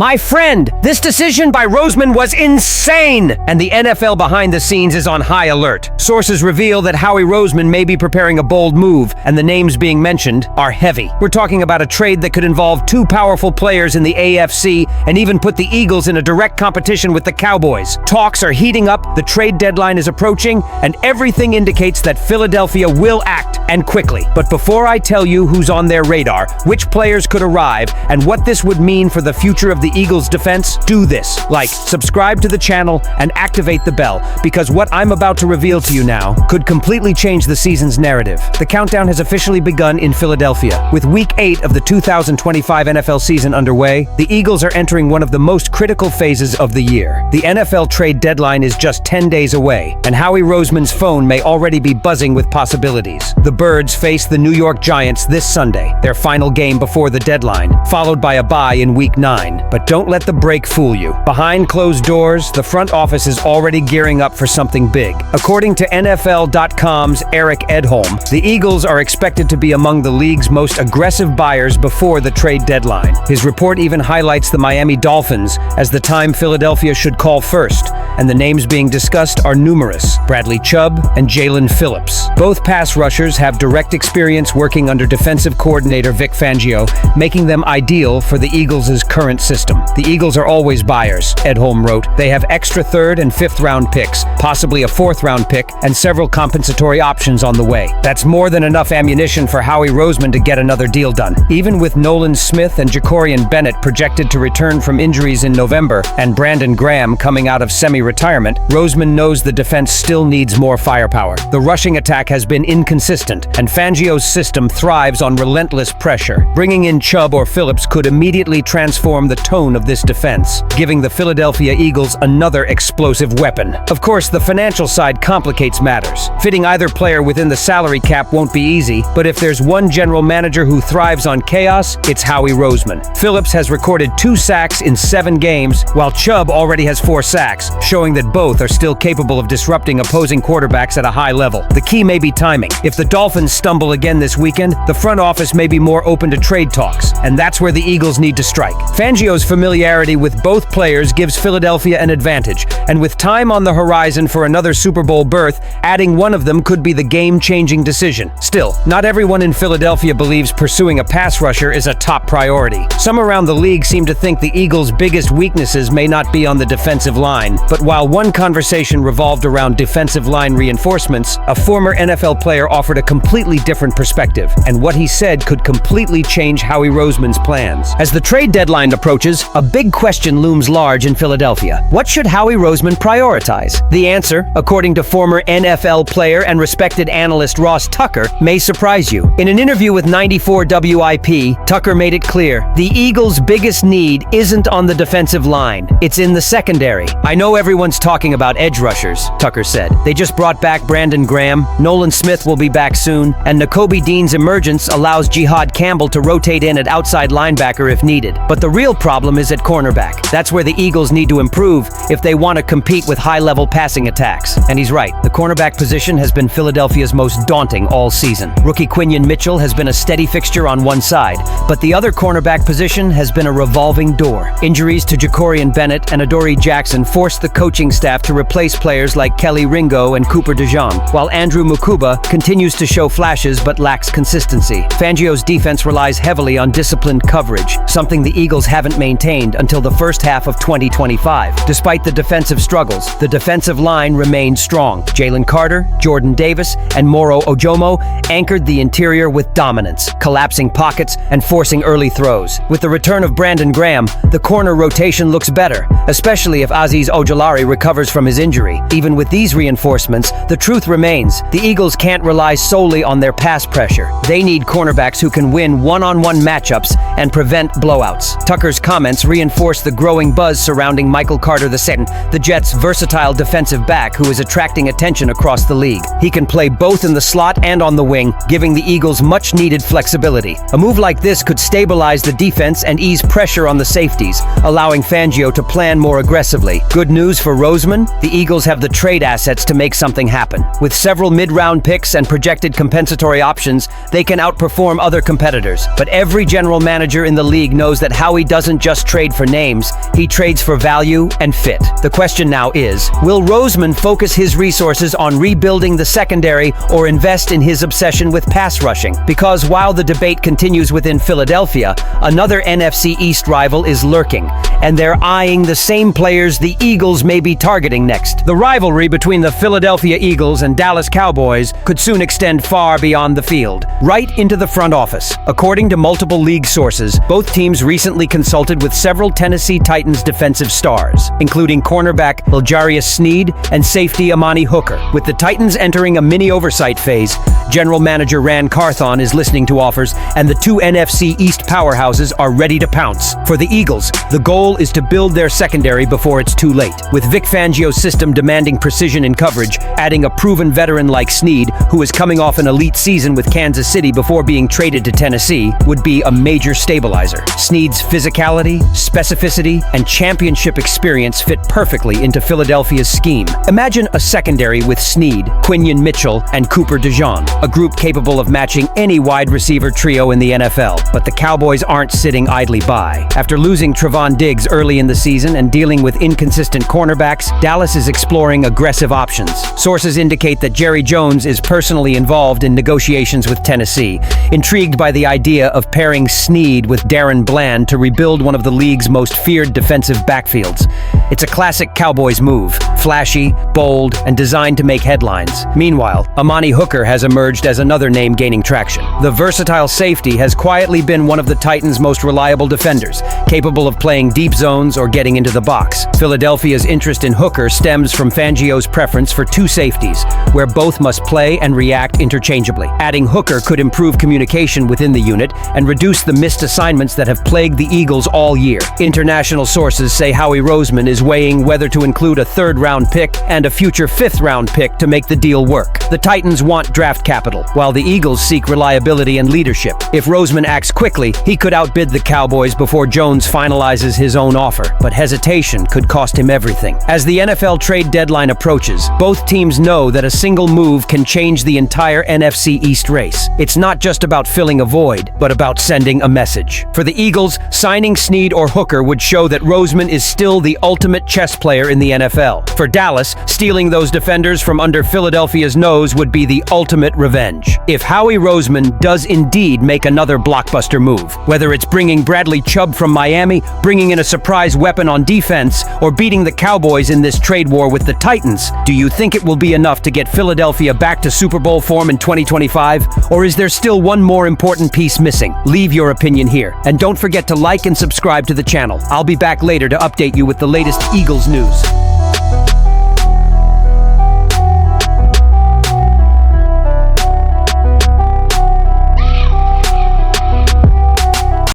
My friend, this decision by Roseman was insane, and the NFL behind the scenes is on high alert. Sources reveal that Howie Roseman may be preparing a bold move, and the names being mentioned are heavy. We're talking about a trade that could involve two powerful players in the AFC and even put the Eagles in a direct competition with the Cowboys. Talks are heating up, the trade deadline is approaching, and everything indicates that Philadelphia will act, and quickly. But before I tell you who's on their radar, which players could arrive, and what this would mean for the future of the Eagles defense, do this. Like, subscribe to the channel, and activate the bell, because what I'm about to reveal to you now could completely change the season's narrative. The countdown has officially begun in Philadelphia. With Week 8 of the 2025 NFL season underway, the Eagles are entering one of the most critical phases of the year. The NFL trade deadline is just 10 days away, and Howie Roseman's phone may already be buzzing with possibilities. The Birds face the New York Giants this Sunday, their final game before the deadline, followed by a bye in Week 9. But don't let the break fool you. Behind closed doors, the front office is already gearing up for something big. According to NFL.com's Eric Edholm, the Eagles are expected to be among the league's most aggressive buyers before the trade deadline. His report even highlights the Miami Dolphins as the time Philadelphia should call first, and the names being discussed are numerous: Bradley Chubb and Jalen Phillips. Both pass rushers have direct experience working under defensive coordinator Vic Fangio, making them ideal for the Eagles' current system. The Eagles are always buyers, Edholm wrote. They have extra third and fifth round picks, possibly a fourth round pick, and several compensatory options on the way. That's more than enough ammunition for Howie Roseman to get another deal done. Even with Nolan Smith and Jacorian Bennett projected to return from injuries in November, and Brandon Graham coming out of semi-retirement, Roseman knows the defense still needs more firepower. The rushing attack has been inconsistent, and Fangio's system thrives on relentless pressure. Bringing in Chubb or Phillips could immediately transform the tone of this defense, giving the Philadelphia Eagles another explosive weapon. Of course, the financial side complicates matters. Fitting either player within the salary cap won't be easy, but if there's one general manager who thrives on chaos, it's Howie Roseman. Phillips has recorded 2 sacks in 7 games, while Chubb already has 4 sacks, showing that both are still capable of disrupting opposing quarterbacks at a high level. The key may be timing. If the Dolphins stumble again this weekend, the front office may be more open to trade talks, and that's where the Eagles need to strike. Fangio's familiarity with both players gives Philadelphia an advantage, and with time on the horizon for another Super Bowl berth, adding one of them could be the game-changing decision. Still, not everyone in Philadelphia believes pursuing a pass rusher is a top priority. Some around the league seem to think the Eagles' biggest weaknesses may not be on the defensive line, but while one conversation revolved around defensive line reinforcements, a former NFL player offered a completely different perspective, and what he said could completely change Howie Roseman's plans. As the trade deadline approaches, a big question looms large in Philadelphia. What should Howie Roseman prioritize? The answer, according to former NFL player and respected analyst Ross Tucker, may surprise you. In an interview with 94 WIP, Tucker made it clear, the Eagles' biggest need isn't on the defensive line. It's in the secondary. I know everyone's talking about edge rushers, Tucker said. They just brought back Brandon Graham, Nolan Smith will be back soon, and Nakobe Dean's emergence allows Jihad Campbell to rotate in at outside linebacker if needed. But the real problem is at cornerback. That's where the Eagles need to improve if they want to compete with high-level passing attacks. And he's right. The cornerback position has been Philadelphia's most daunting all season. Rookie Quinion Mitchell has been a steady fixture on one side, but the other cornerback position has been a revolving door. Injuries to Jacorian Bennett and Adoree Jackson forced the coaching staff to replace players like Kelly Ringo and Cooper DeJean, while Andrew Mukuba continues to show flashes but lacks consistency. Fangio's defense relies heavily on disciplined coverage, something the Eagles haven't maintained until the first half of 2025. Despite the defensive struggles, the defensive line remained strong. Jalen Carter, Jordan Davis, and Moro Ojomo anchored the interior with dominance, collapsing pockets and forcing early throws. With the return of Brandon Graham, the corner rotation looks better, especially if Azeez Ojulari recovers from his injury. Even with these reinforcements, the truth remains, the Eagles can't rely solely on their pass pressure. They need cornerbacks who can win one-on-one matchups and prevent blowouts. Tucker's comments reinforce the growing buzz surrounding Michael Carter II, the Jets' versatile defensive back who is attracting attention across the league. He can play both in the slot and on the wing, giving the Eagles much-needed flexibility. A move like this could stabilize the defense and ease pressure on the safeties, allowing Fangio to plan more aggressively. Good news for Roseman, the Eagles have the trade assets to make something happen. With several mid-round picks and projected compensatory options, they can outperform other competitors. But every general manager in the league knows that Howie doesn't just just trade for names, he trades for value and fit. The question now is, will Roseman focus his resources on rebuilding the secondary or invest in his obsession with pass rushing? Because while the debate continues within Philadelphia, another NFC East rival is lurking, and they're eyeing the same players the Eagles may be targeting next. The rivalry between the Philadelphia Eagles and Dallas Cowboys could soon extend far beyond the field, right into the front office. According to multiple league sources, both teams recently consulted with several Tennessee Titans defensive stars, including cornerback L'Jarius Sneed and safety Amani Hooker. With the Titans entering a mini-oversight phase, General Manager Ran Carthon is listening to offers, and the two NFC East powerhouses are ready to pounce. For the Eagles, the goal is to build their secondary before it's too late. With Vic Fangio's system demanding precision in coverage, adding a proven veteran like Sneed, who is coming off an elite season with Kansas City before being traded to Tennessee, would be a major stabilizer. Sneed's physicality, specificity, and championship experience fit perfectly into Philadelphia's scheme. Imagine a secondary with Sneed, Quinion Mitchell, and Cooper DeJean, a group capable of matching any wide receiver trio in the NFL. But the Cowboys aren't sitting idly by. After losing Trevon Diggs early in the season and dealing with inconsistent cornerbacks, Dallas is exploring aggressive options. Sources indicate that Jerry Jones is personally involved in negotiations with Tennessee, intrigued by the idea of pairing Sneed with Darren Bland to rebuild one of the league's most feared defensive backfields. It's a classic Cowboys move, flashy, bold, and designed to make headlines. Meanwhile, Amani Hooker has emerged as another name gaining traction. The versatile safety has quietly been one of the Titans' most reliable defenders, capable of playing deep zones or getting into the box. Philadelphia's interest in Hooker stems from Fangio's preference for two safeties, where both must play and react interchangeably. Adding Hooker could improve communication within the unit and reduce the missed assignments that have plagued the Eagles all year. International sources say Howie Roseman is weighing whether to include a third-round pick and a future fifth-round pick to make the deal work. The Titans want draft capital, while the Eagles seek reliability and leadership. If Roseman acts quickly, he could outbid the Cowboys before Jones finalizes his own offer, but hesitation could cost him everything. As the NFL trade deadline approaches, both teams know that a single move can change the entire NFC East race. It's not just about filling a void, but about sending a message. For the Eagles, signing Sneed or Hooker would show that Roseman is still the ultimate chess player in the NFL. For Dallas, stealing those defenders from under Philadelphia's nose would be the ultimate revenge. If Howie Roseman does indeed make another blockbuster move, whether it's bringing Bradley Chubb from Miami, bringing in a surprise weapon on defense, or beating the Cowboys in this trade war with the Titans, do you think it will be enough to get Philadelphia back to Super Bowl form in 2025? Or is there still one more important piece missing? Leave your opinion here, and don't forget to like and subscribe to the channel. I'll be back later to update you with the latest Eagles news.